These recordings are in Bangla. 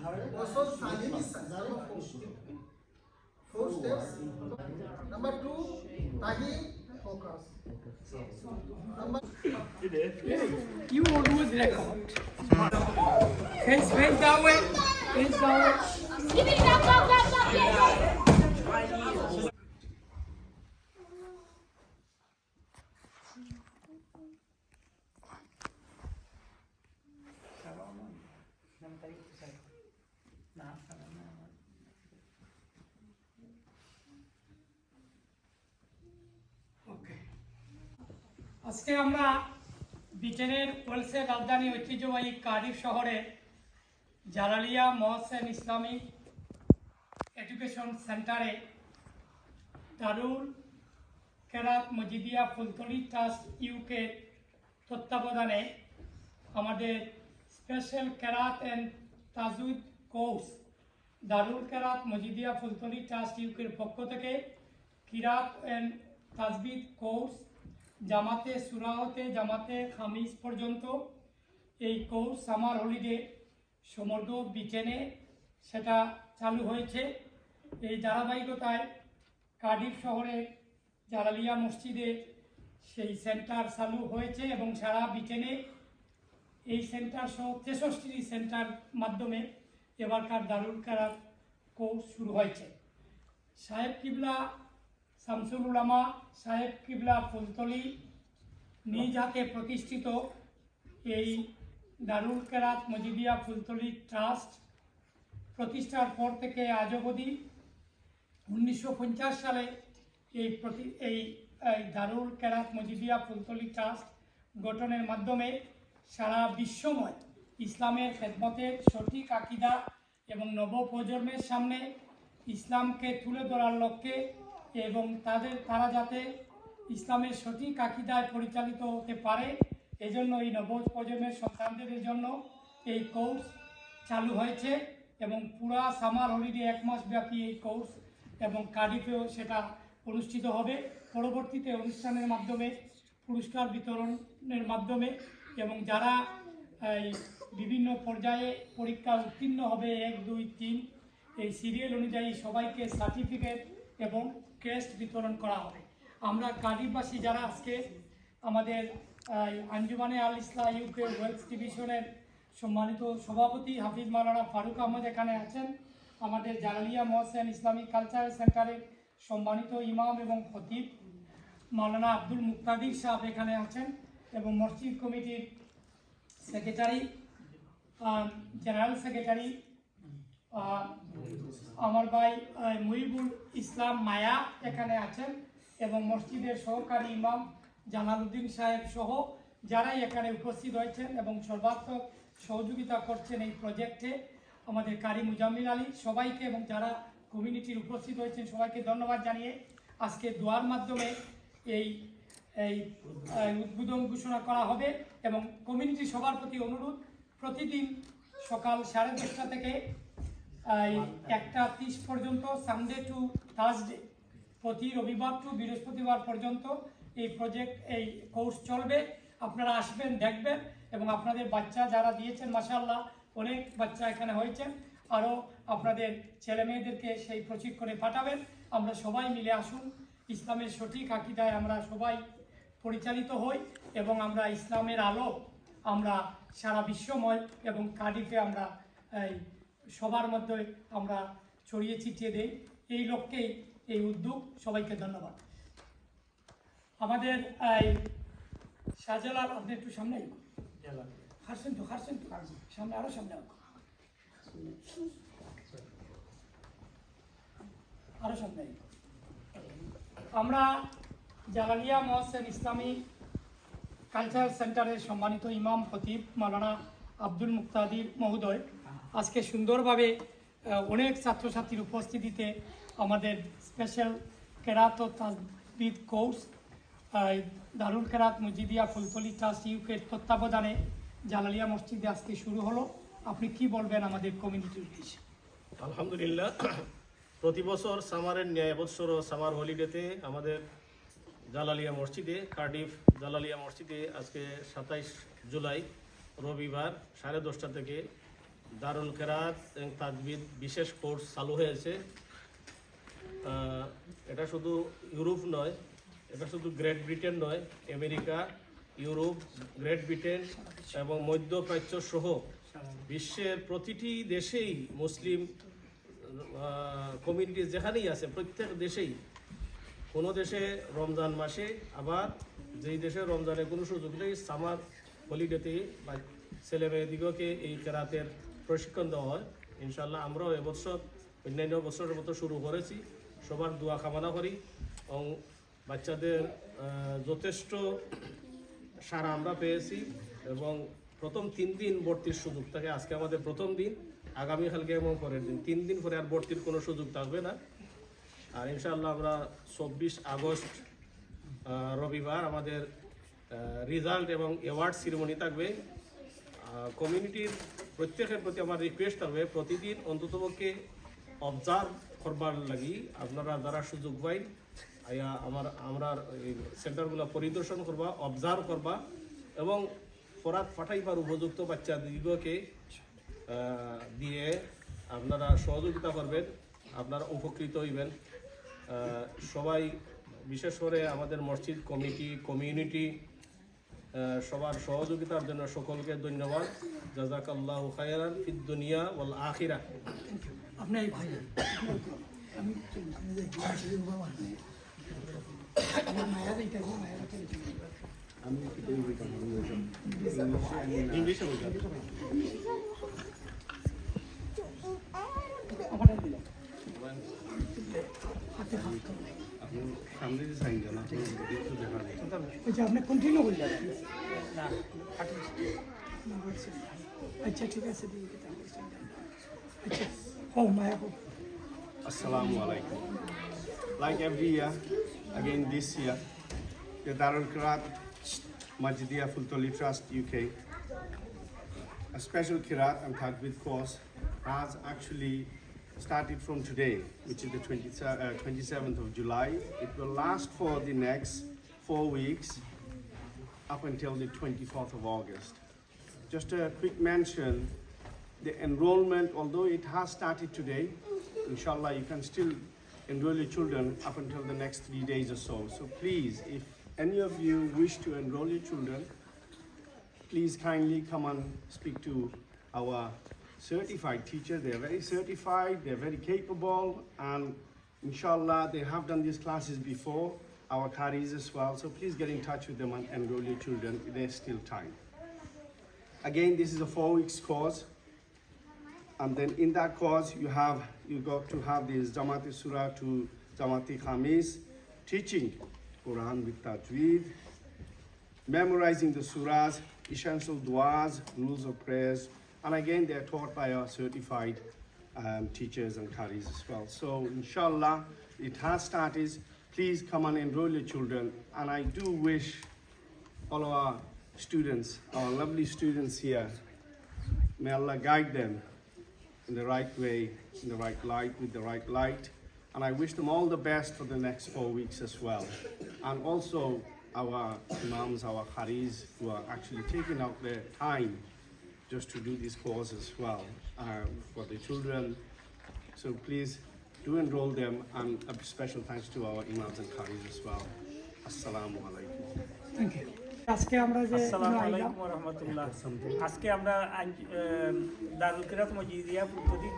Wasol Salimi four steps. Number 2, Tahi, focus. Number You always record. Face that way. Face that way. Give it up, up, up, up, yes. আজকে আমরা ব্রিটেনের ওয়েলসের রাজধানী ঐতিহ্যবাহী কার্ডিফ শহরে জালালিয়া মহসেন ইসলামিক এডুকেশন সেন্টারে দারুল কেরাত মজিদিয়া ফুলতলি ট্রাস্ট ইউকে তত্ত্বাবধানে আমাদের স্পেশাল কেরাত অ্যান্ড তাজউদ কোর্স দারুল কেরাত মজিদিয়া ফুলতলি ট্রাস্ট ইউকের পক্ষ থেকে কিরাত অ্যান্ড তাজবিদ কোর্স জামাতে সুরা হতে জামাতে খামিজ পর্যন্ত এই কোর্স সামার হলিডে সমগ্র ব্রিটেনে সেটা চালু হয়েছে। এই ধারাবাহিকতায় কার্ডিফ শহরে জালালিয়া মসজিদে সেই সেন্টার চালু হয়েছে এবং সারা ব্রিটেনে এই সেন্টার সহ 63টি সেন্টার মাধ্যমে এবারকার দারুল কেরাত কোর্স শুরু হয়েছে। সাহেব কিবলা শামসুল উলামা সাহেব কিবলা ফুলতলি নিজ হাতে প্রতিষ্ঠিত এই দারুল কেরাত মজিদিয়া ফুলতলি ট্রাস্ট প্রতিষ্ঠার পর থেকে আজ অবধি 1950 সালে এই দারুল কেরাত মজিদিয়া ফুলতলি ট্রাস্ট গঠনের মাধ্যমে সারা বিশ্বময় ইসলামের খেদমতের সঠিক আকীদা এবং নবপ্রজন্মের সামনে ইসলামকে তুলে ধরার লক্ষ্যে এবং তারা যাতে ইসলামের সঠিক আকীদায় পরিচালিত হতে পারে এজন্য এই নবপ্রজন্মের সন্তানদের জন্য এই কোর্স চালু হয়েছে এবং পুরা সামার হলিডে 1 মাস ব্যাপী এই কোর্স এবং কার্ডিফেও সেটা অনুষ্ঠিত হবে। পরবর্তীতে অনুষ্ঠানের মাধ্যমে পুরস্কার বিতরণের মাধ্যমে এবং যারা বিভিন্ন পর্যায়ে পরীক্ষা উত্তীর্ণ হবে 1, 2, 3 এই সিরিয়াল অনুযায়ী সবাইকে সার্টিফিকেট এবং ক্রেস্ট বিতরণ করা হবে। আমরা কার্ডিফবাসী যারা আজকে আমাদের আঞ্জুমানে আল ইসলাহ ইউকে ওয়েলস ডিভিশনের সম্মানিত সভাপতি হাফিজ মাওলানা ফারুক আহমদ এখানে আছেন, আমাদের জালালিয়া মহসেন ইসলামিক কালচারাল সেন্টারের সম্মানিত ইমাম এবং খতিব মাওলানা আব্দুল মুক্তাদির সাহেব এখানে আছেন এবং মসজিদ কমিটির সেক্রেটারি জেনারেল সেক্রেটারি আমার ভাই মুহিবুল ইসলাম মায়া এখানে আছেন এবং মসজিদের সহকারী ইমাম জালালউদ্দিন সাহেব সহ যারাই এখানে উপস্থিত হয়েছেন এবং সর্বাত্মক সহযোগিতা করছেন এই প্রজেক্টে আমাদের কারি মুজাম্মিল আলী সবাইকে এবং যারা কমিউনিটির উপস্থিত হয়েছেন সবাইকে ধন্যবাদ জানিয়ে আজকে দোয়ার মাধ্যমে এই উদ্বোধন ঘোষণা করা হবে এবং কমিউনিটি সবার প্রতি অনুরোধ প্রতিদিন সকাল 10:30 থেকে 1:30 পর্যন্ত সানডে টু থার্সডে প্রতি রবিবার টু বৃহস্পতিবার পর্যন্ত এই কোর্স চলবে। আপনারা আসবেন দেখবেন এবং আপনাদের বাচ্চা যারা দিয়েছেন মাশাআল্লাহ অনেক বাচ্চা এখানে হয়েছেন, আরও আপনাদের ছেলে মেয়েদেরকে সেই প্রশিক্ষণে পাঠাবেন। আমরা সবাই মিলে আসুন, ইসলামের সঠিক আকীদায় আমরা সবাই পরিচালিত হই এবং আমরা ইসলামের আলো আমরা সারা বিশ্বময় এবং কার্ডিফে আমরা সবার মধ্যে আমরা ছড়িয়ে ছিটিয়ে দেই। এই লক্ষ্যেই এই উদ্যোগ। সবাইকে ধন্যবাদ। আমাদের শাহজালাল আপনি একটু সামনে হাসছেন তো সামনে আরো সামনে আরো সামনে। আমরা জালালিয়া মহসেন ইসলামী কালচারাল সেন্টারের সম্মানিত ইমাম খতিব মাওলানা আব্দুল মুক্তাদির মহোদয় আজকে সুন্দরভাবে অনেক ছাত্রছাত্রীর উপস্থিতিতে আমাদের স্পেশাল কেরাত ও তাজবিদ কোর্স দারুল কেরাত মজিদিয়া ফুলতলি ট্রাস্ট ইউকের তত্ত্বাবধানে জালালিয়া মসজিদে আজকে শুরু হলো। আপনি কি বলবেন আমাদের কমিউনিটির উদ্দেশ্যে? আলহামদুলিল্লাহ, প্রতি বছর সামারের ন্যায় এবছরও সামার হলিডেতে আমাদের জালালিয়া মসজিদে কার্ডিফ জালালিয়া মসজিদে আজকে 27 জুলাই রবিবার 10:30 থেকে দারুল কেরাত এবং তাজবিদ বিশেষ কোর্স চালু হয়েছে। এটা শুধু ইউরোপ নয়, এটা শুধু গ্রেট ব্রিটেন নয়, আমেরিকা, ইউরোপ, গ্রেট ব্রিটেন এবং মধ্যপ্রাচ্য সহ বিশ্বের প্রতিটি দেশেই মুসলিম কমিউনিটি যেখানেই আছে প্রত্যেক দেশেই, কোনো দেশে রমজান মাসে, আবার যেই দেশে রমজানের কোনো সুযোগ নেই, সামার হলিডেতে বা ছেলে মেয়েদিগকে এই কেরাতের প্রশিক্ষণ দেওয়া হয়। ইনশাল্লাহ আমরাও এবছর অন্যান্য বছরের মতো শুরু করেছি। সবার দোয়া কামনা করি এবং বাচ্চাদের যথেষ্ট সারা আমরা পেয়েছি এবং প্রথম 3 দিন ভর্তির সুযোগ থাকে। আজকে আমাদের প্রথম দিন, আগামীকালকে এবং পরের দিন 3 দিন করে আর ভর্তির কোনো সুযোগ থাকবে না। আর ইনশাআল্লাহ আমরা 24 আগস্ট রবিবার আমাদের রেজাল্ট এবং অ্যাওয়ার্ড সেরিমনি থাকবে। কমিউনিটির প্রত্যেকের প্রতি আমার রিকোয়েস্ট থাকবে, প্রতিদিন অন্ততপক্ষে অবজার্ভ করবার লাগি আপনারা যারা সুযোগ পাই আমরা এই সেন্টারগুলো পরিদর্শন করবা, অবজার্ভ করবা এবং পরাত ফাটাইবার উপযুক্ত বাচ্চাদিগকে দিয়ে আপনারা সহযোগিতা করবেন, আপনারা উপকৃত হইবেন। সবাই বিশেষ করে আমাদের মসজিদ কমিটি, কমিউনিটি সবার সহযোগিতার জন্য সকলকে ধন্যবাদ। জাযাকাল্লাহু খায়রান ফিদ দুনিয়া ওয়াল আখিরাহ। আপনি এই ভাই ইংলিশে বলতে আপনি কন্টিনিউ করে যাবেন। আচ্ছা ঠিক আছে, আচ্ছা ও মায়া হোক। Assalamu alaikum. Like every year, again this year, the Darul Kirat Majidiyah Fultoli Trust UK, a special Kirat and Tajweed course has actually started from today, which is the 27th of July. It will last for the next 4 weeks up until the 24th of August. Just a quick mention, the enrollment, although it has started today, inshallah you can still enroll your children up until the next 3 days or so. So please, if any of you wish to enroll your children, please kindly come and speak to our certified teachers. They are very certified, they are very capable, and inshallah they have done these classes before, our qaris as well. So please get in touch with them and enroll your children. There's still time. Again, this is a 4 weeks course. And then in that course, you got to have this Jamati Surah to Jamati Khamis, teaching Quran with Tajweed, memorizing the surahs, essential du'as, rules of prayers, and again they are taught by our certified teachers and qaris as well. So inshallah, it has started. Please come and enroll your children, and I do wish all of our students, our lovely students here, may Allah guide them in the right way, in the right light, with the right light. And I wish them all the best for the next 4 weeks as well. And also our imams, our qaris, who are actually taking out their time just to do this course as well for the children. So please do enroll them, and a special thanks to our imams and qaris as well. Assalamu alaikum. Thank you. আজকে আমরা যে আসসালামু আলাইকুম ওয়া রাহমাতুল্লাহ। আজকে আমরা দারুল কিরাত মজিদিয়া ফুলতলি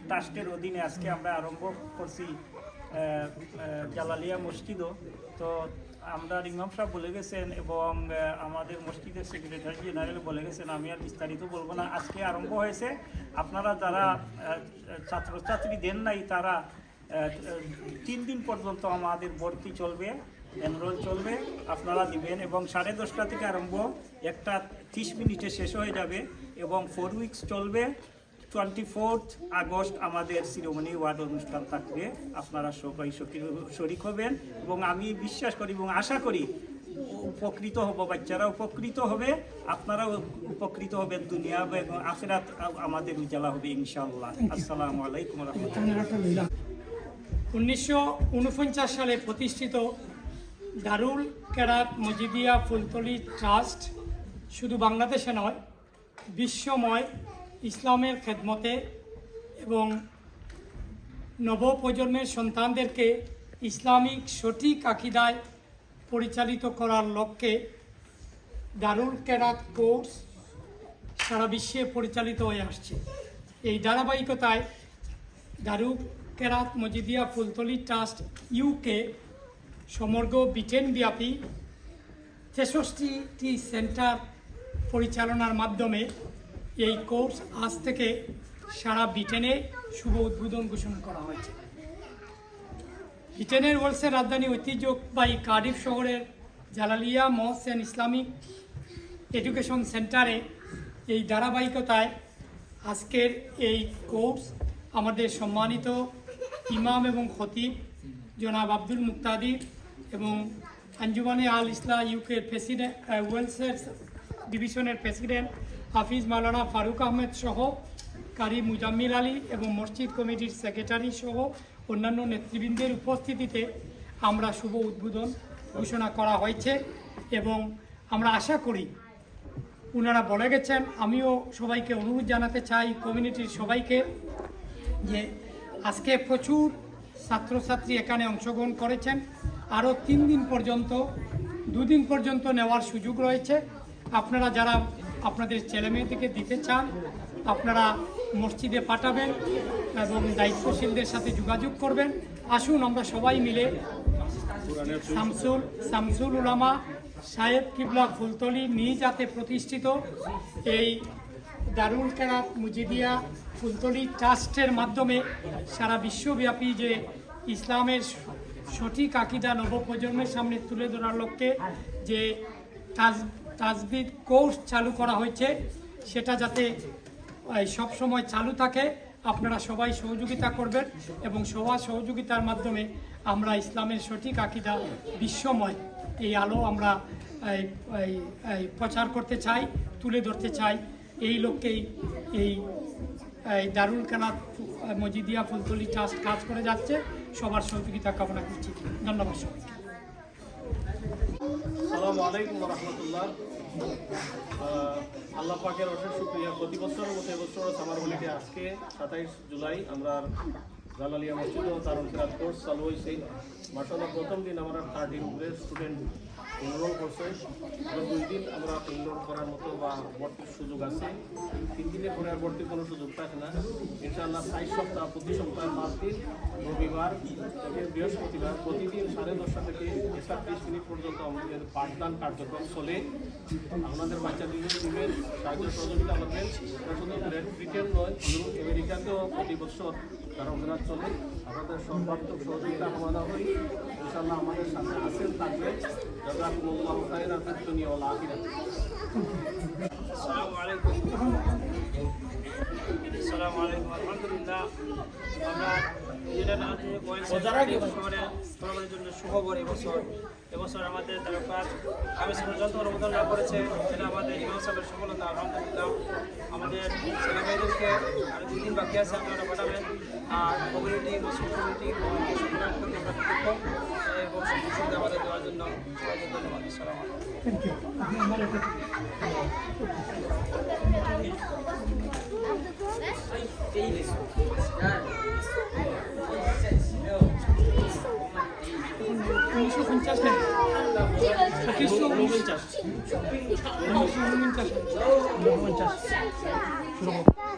ট্রাস্টের অধীনে আজকে আমরা আরম্ভ করছি জালালিয়া মসজিদও। তো আমরা ইমাম সাহেব বলে গেছেন এবং আমাদের মসজিদের সেক্রেটারি জেনারেল বলে গেছেন, আমি আর বিস্তারিত বলবো না। আজকে আরম্ভ হয়েছে, আপনারা যারা ছাত্রছাত্রী দেন নাই তারা 3 দিন পর্যন্ত আমাদের ভর্তি চলবে, এনরোল চলবে, আপনারা দিবেন এবং 10:30 থেকে আরম্ভ, 1:30 মিনিটে শেষ হয়ে যাবে এবং 4 উইকস চলবে। 24th আগস্ট আমাদের সিরিমনি ওয়ার্ড অনুষ্ঠান থাকবে, আপনারা সবাই শরীক হবেন এবং আমি বিশ্বাস করি এবং আশা করি উপকৃত হব, বাচ্চারা উপকৃত হবে, আপনারাও উপকৃত হবেন, দুনিয়া এবং আখিরাত আমাদের উজালা হবে ইনশাআল্লাহ। আসসালামু আলাইকুম ওয়া রাহমাতুল্লাহ। 1949 সালে প্রতিষ্ঠিত দারুল কেরাত মজিদিয়া ফুলতলি ট্রাস্ট শুধু বাংলাদেশে নয়, বিশ্বময় ইসলামের খেদমতে এবং নবপ্রজন্মের সন্তানদেরকে ইসলামিক সঠিক আকিদায় পরিচালিত করার লক্ষ্যে দারুল কেরাত কোর্স সারা বিশ্বে পরিচালিত হয়ে আসছে। এই ধারাবাহিকতায় দারুল কেরাত মজিদিয়া ফুলতলি ট্রাস্ট ইউকে সমগ্র ব্রিটেনব্যাপী 63টি সেন্টার পরিচালনার মাধ্যমে এই কোর্স আজ থেকে সারা ব্রিটেনে শুভ উদ্বোধন ঘোষণা করা হয়েছে। ব্রিটেনের ওয়েলসের রাজধানী ঐতিহ্যবাহী কার্ডিফ শহরের জালালিয়া মহসেন ইসলামিক এডুকেশন সেন্টারে এই ধারাবাহিকতায় আজকের এই কোর্স আমাদের সম্মানিত ইমাম এবং খতিব জনাব আব্দুল মুক্তাদির এবং আঞ্জুমানে আল ইসলাম ইউকের প্রেসিডেন্ট ওয়েলসের ডিভিশনের প্রেসিডেন্ট হাফিজ মাওলানা ফারুক আহমেদ সহ কারি মুজাম্মিল আলী এবং মসজিদ কমিটির সেক্রেটারি সহ অন্যান্য নেতৃবৃন্দের উপস্থিতিতে আমরা শুভ উদ্বোধন ঘোষণা করা হয়েছে এবং আমরা আশা করি ওনারা বলে গেছেন, আমিও সবাইকে অনুরোধ জানাতে চাই কমিউনিটির সবাইকে যে আজকে প্রচুর ছাত্রছাত্রী এখানে অংশগ্রহণ করেছেন। আরও 3 দিন পর্যন্ত 2 দিন পর্যন্ত নেওয়ার সুযোগ রয়েছে। আপনারা যারা আপনাদের ছেলেমেয়েদেরকে দিতে চান আপনারা মসজিদে পাঠাবেন এবং দায়িত্বশীলদের সাথে যোগাযোগ করবেন। আসুন আমরা সবাই মিলে শামসুল উলামা সাহেব কিবলা ফুলতলি নিজ হাতে প্রতিষ্ঠিত এই দারুল কেরাত মুজিদিয়া ফুলতলি ট্রাস্টের মাধ্যমে সারা বিশ্বব্যাপী যে ইসলামের সঠিক আকিদা নবপ্রজন্মের সামনে তুলে ধরার লক্ষ্যে যে তাজবিদ কোর্স চালু করা হয়েছে সেটা যাতে সব সময় চালু থাকে। আপনারা সবাই সহযোগিতা করবেন এবং সবার সহযোগিতার মাধ্যমে আমরা ইসলামের সঠিক আকিদা বিশ্বময় এই আলো আমরা প্রচার করতে চাই, তুলে ধরতে চাই। এই লক্ষ্যেই এই দারুল কেরাত মজিদিয়া ফুলতলি ট্রাস্ট কাজ করে যাচ্ছে। সবার সহযোগিতা কামনা করছি। ধন্যবাদ সবাইকে। আসসালামু আলাইকুম রহমতুল্লাহ। আল্লাহ পাকের অশেষ শুকরিয়া। প্রতি বছরের মতো এবছর সামার হলিডে আজকে 27 জুলাই আমরা জালালিয়া মসজিদ ও দারুল কেরাত কোর্স চালু হয়েছে। মাশাআল্লাহ প্রথম দিন আমরা 30 উপরে স্টুডেন্ট এনরোল করছে। 2 দিন আমরা এনরোল করার মতো বা ভর্তির সুযোগ আছে। 3 দিনের পরে আর ভর্তির কোনো সুযোগ থাকে না। ইনশাআল্লাহ 4 সপ্তাহ প্রতি সপ্তাহে 5 দিন রবিবার থেকে বৃহস্পতিবার প্রতিদিন 10:30 থেকে 30 মিনিট পর্যন্ত আমাদের পাঠদান কার্যক্রম চলে। আপনাদের বাচ্চাদের দিবেন সাহায্য সহযোগিতা করবেন। শুধু ব্রিটেন নয়, আমেরিকাতেও প্রতি বছর দারুল কেরাত চলে। আপনাদের সর্বাত্মক সহযোগিতা কামনা করি। ইনশাআল্লাহ আমাদের সাথে আছেন, থাকবেন। জাযাকুমুল্লাহু খাইরান ফিদ দুনিয়া ওয়াল আখিরাহ। আসসালামু আলাইকুম। আলহামদুলিল্লাহ, আমরা নিজেদের হাতে শহরে সরবরাহের জন্য সুখবর। এবছর আমাদের তারকার আবেশ পর্যন্ত অনুমোদন লাভ করেছে। সেটা আমাদের ইমাম সাহেবের সফলতা। আলহামদুলিল্লাহ, আমাদের ছেলে মেয়েদেরকে আর 2 দিন বাকি আছে, আপনারা পাঠাবেন। আর কমিউনিটি মুসলিম কমিউনিটি এবং সুবিধা আমাদের দেওয়ার জন্য সবাইকে ধন্যবাদ। আসসালামু আলাইকুম।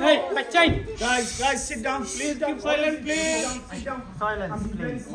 Hey, bachai! Guys, sit down. Please keep silent, please. Silence, please.